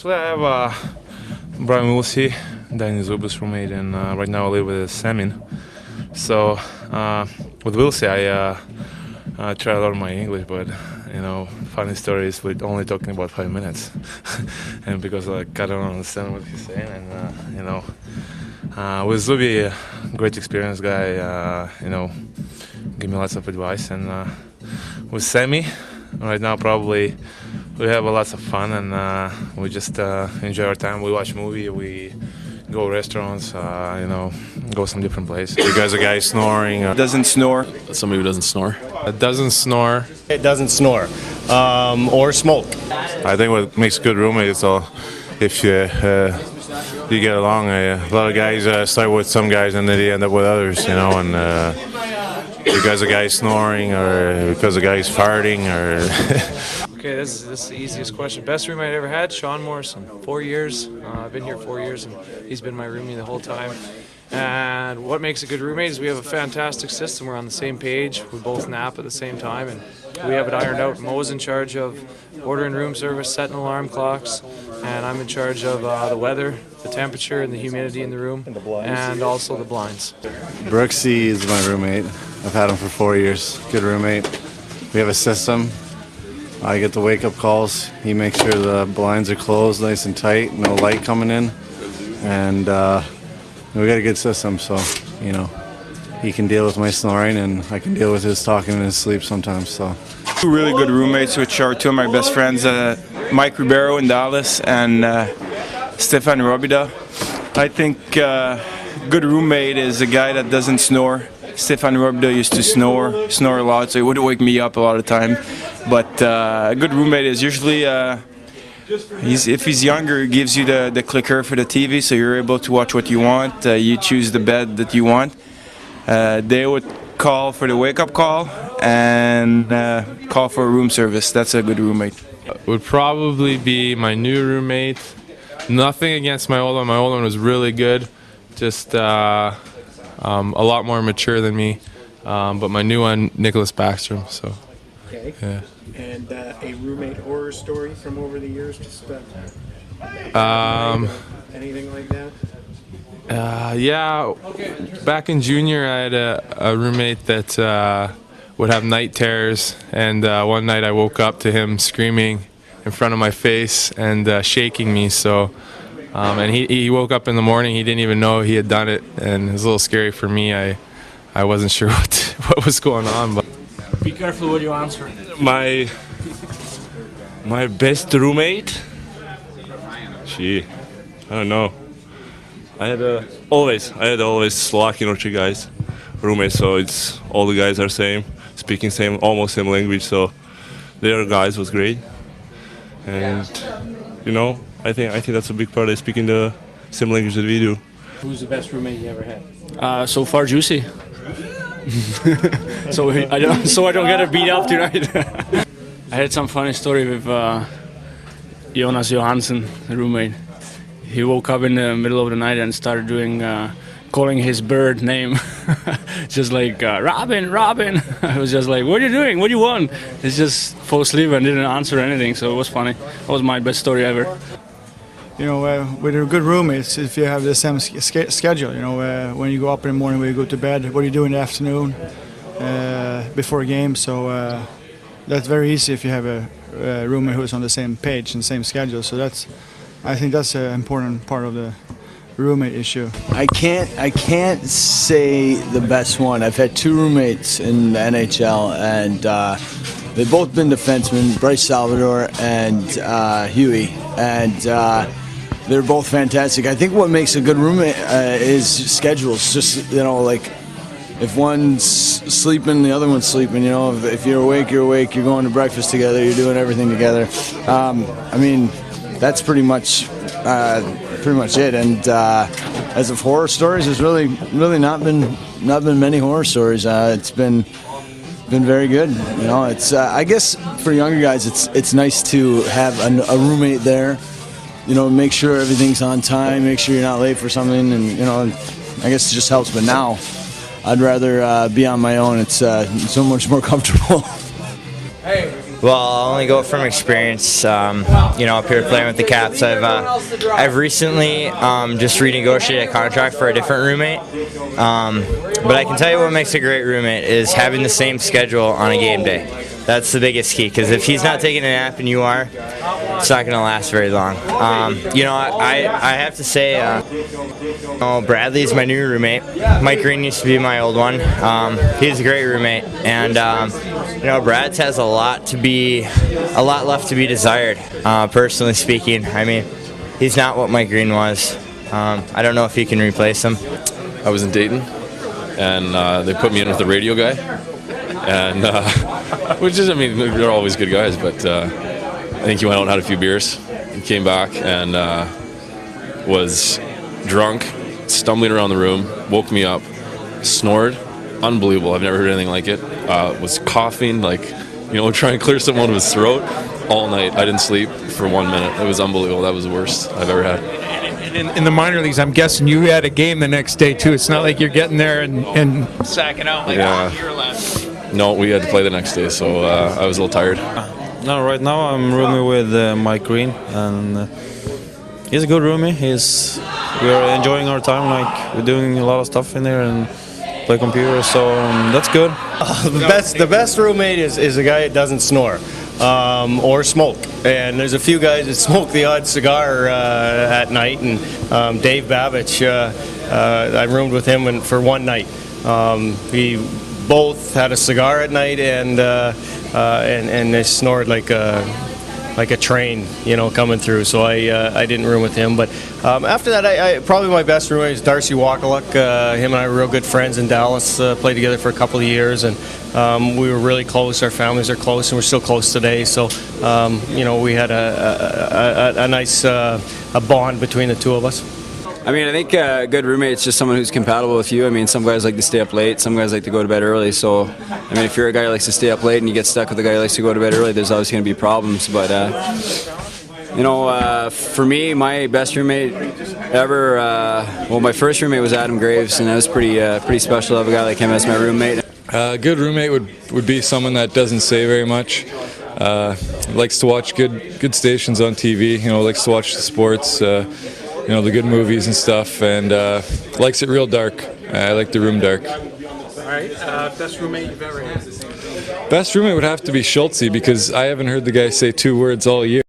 Actually, I have Brian Wilsey, Danny Zuba's roommate, and right now I live with Samin. So with Wilsey, I try to learn my English, but funny story is we're only talking about 5 minutes, and because I don't understand what he's saying, and with Zubi, great experienced guy, give me lots of advice, and with Sammy, right now probably we have lots of fun, and we just enjoy our time. We watch movie, we go restaurants, go some different places. You guys a guy snoring? Doesn't snore. Somebody who doesn't snore. It doesn't snore. It doesn't snore or smoke. I think what makes a good roommate is if you get along. A lot of guys start with some guys and then they end up with others, and because a guy's snoring or because a guy's farting or... Okay, this is the easiest question. Best roommate I ever had, Sean Morrison. 4 years. I've been here 4 years, and he's been my roomie the whole time. And what makes a good roommate is we have a fantastic system. We're on the same page. We both nap at the same time, and we have it ironed out. Mo's in charge of ordering room service, setting alarm clocks, and I'm in charge of the weather, the temperature, and the humidity in the room, and also the blinds. Brooksy is my roommate. I've had him for 4 years. Good roommate. We have a system. I get the wake-up calls. He makes sure the blinds are closed nice and tight, no light coming in. And we got a good system, so, he can deal with my snoring and I can deal with his talking in his sleep sometimes, so. Two really good roommates, which are two of my best friends, Mike Ribeiro in Dallas and Stefan Robida. I think good roommate is a guy that doesn't snore. Stefan Robida used to snore a lot, so he would wake me up a lot of the time. But a good roommate is usually, if he's younger, he gives you the clicker for the TV, so you're able to watch what you want. You choose the bed that you want. They would call for the wake-up call and call for a room service. That's a good roommate. Would probably be my new roommate. Nothing against my old one. My old one was really good. Just a lot more mature than me. But my new one, Nicholas Backstrom. So. Okay. Yeah. And a roommate horror story from over the years, just anything like that? Yeah, back in junior, I had a roommate that would have night terrors, and one night I woke up to him screaming in front of my face and shaking me. So, and he woke up in the morning. He didn't even know he had done it, and it was a little scary for me. I wasn't sure what was going on, but. Be careful what you answer. My best roommate? I don't know. I had always Slovakian or Czech guys roommates, so it's all the guys are same, speaking almost same language, so their guys was great. And I think that's a big part. They speak in the same language that we do. Who's the best roommate you ever had? So far, Juicy. so I don't get beat up tonight. I had some funny story with Jonas Johansson, the roommate. He woke up in the middle of the night and started calling his bird name, just like Robin. I was just like, "What are you doing? What do you want?" He just fell asleep and didn't answer anything. So it was funny. That was my best story ever. With a good roommates, if you have the same schedule, when you go up in the morning, when you go to bed, what do you do in the afternoon before a game? So that's very easy if you have a roommate who's on the same page and same schedule. So I think that's an important part of the roommate issue. I can't say the best one. I've had two roommates in the NHL, and they've both been defensemen, Bryce Salvador and Huey, and they're both fantastic. I think what makes a good roommate is schedules. Just, if one's sleeping, the other one's sleeping. If you're awake, you're awake. You're going to breakfast together. You're doing everything together. That's pretty much it. And as of horror stories, there's really not been many horror stories. It's been very good. It's I guess for younger guys, it's nice to have a roommate there. Make sure everything's on time, make sure you're not late for something, and I guess it just helps. But now, I'd rather be on my own. It's so much more comfortable. Hey. Well, I'll only go from experience. Up here playing with the Caps, I've recently just renegotiated a contract for a different roommate. But I can tell you what makes a great roommate is having the same schedule on a game day. That's the biggest key, because if he's not taking a nap and you are, it's not going to last very long. I have to say, Bradley's my new roommate. Mike Green used to be my old one. He's a great roommate, and Brad's has a lot left to be desired. Personally speaking, I mean, he's not what Mike Green was. I don't know if he can replace him. I was in Dayton, and they put me in with the radio guy, and which is, I mean, they're always good guys, but I think he went out and had a few beers and came back and was drunk, stumbling around the room, woke me up, snored, unbelievable. I've never heard anything like it. Was coughing, trying to clear something out of his throat all night. I didn't sleep for 1 minute. It was unbelievable. That was the worst I've ever had. And in the minor leagues, I'm guessing you had a game the next day too. It's not like you're getting there and sacking out like a year left. No, we had to play the next day, so I was a little tired. No, right now I'm rooming with Mike Green, and he's a good roomie. We're enjoying our time. We're doing a lot of stuff in there and play computers, so that's good. The best roommate is a guy that doesn't snore or smoke. And there's a few guys that smoke the odd cigar at night. And Dave Babich, I roomed with him for one night. We both had a cigar at night, and they snored like a train, coming through. So I didn't room with him. But after that, I probably my best roommate is Darcy Wakaluk. Him and I were real good friends in Dallas. Played together for a couple of years, and we were really close. Our families are close, and we're still close today. So we had a nice bond between the two of us. I mean, I think a good roommate is just someone who's compatible with you. I mean, some guys like to stay up late, some guys like to go to bed early. So, I mean, if you're a guy who likes to stay up late and you get stuck with a guy who likes to go to bed early, there's always going to be problems. But, for me, my best roommate ever, my first roommate was Adam Graves, and it was pretty special to have a guy like him as my roommate. A good roommate would be someone that doesn't say very much. Likes to watch good stations on TV. Likes to watch the sports. The good movies and stuff, and likes it real dark. I like the room dark. All right, best roommate you've ever had? Best roommate would have to be Schultze, because I haven't heard the guy say 2 words all year.